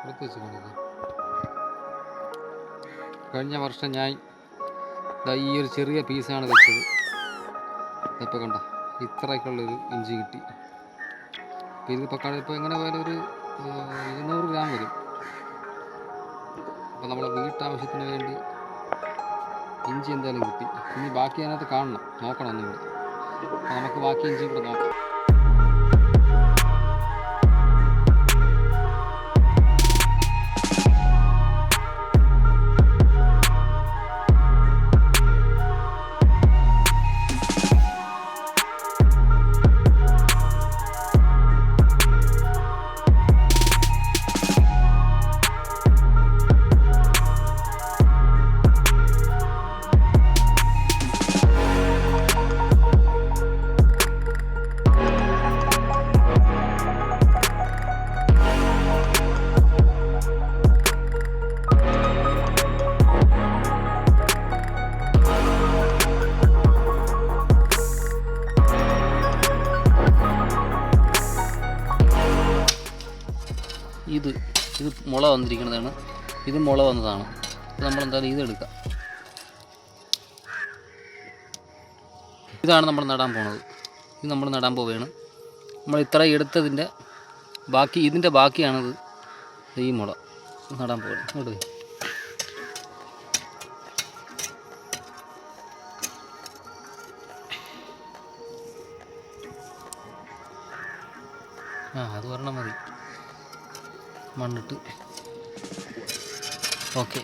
എടുത്ത് വെച്ചിട്ടുണ്ട്. കഴിഞ്ഞ വർഷം ഞാൻ ഈ ഒരു ചെറിയ പീസാണ് വെച്ചത്. ഇപ്പോൾ കണ്ട ഇത്രയ്ക്കുള്ളൊരു ഇഞ്ചി കിട്ടി. ഇതിപ്പോൾ എങ്ങനെ പോയാലും ഒരു 200 ഗ്രാം വരും. അപ്പോൾ നമ്മളെ വീട്ടാവശ്യത്തിന് വേണ്ടി ഇഞ്ചി എന്തായാലും കിട്ടി. ഇനി ബാക്കി അതിനകത്ത് നോക്കണം ഒന്നുകൂടെ. അപ്പോൾ നമുക്ക് ബാക്കി ഇഞ്ചി കൂടെ നോക്കാം. ഇത് മുള വന്നിരിക്കുന്നതാണ്. ഇത് മുള വന്നതാണ്. അപ്പോൾ നമ്മളെന്തായാലും ഇതെടുക്കാം. ഇതാണ് നമ്മൾ നടാൻ പോണത്. ഇത് നമ്മൾ നടാൻ പോവുകയാണ്. നമ്മൾ ഇത്ര എടുത്തതിൻ്റെ ഇതിൻ്റെ ബാക്കിയാണിത്. ഈ മുള നടാൻ പോവുകയാണ്. ഇങ്ങോട്ട് അത് പറഞ്ഞാൽ മതി. മണ്ണിട്ട് ഓക്കെ.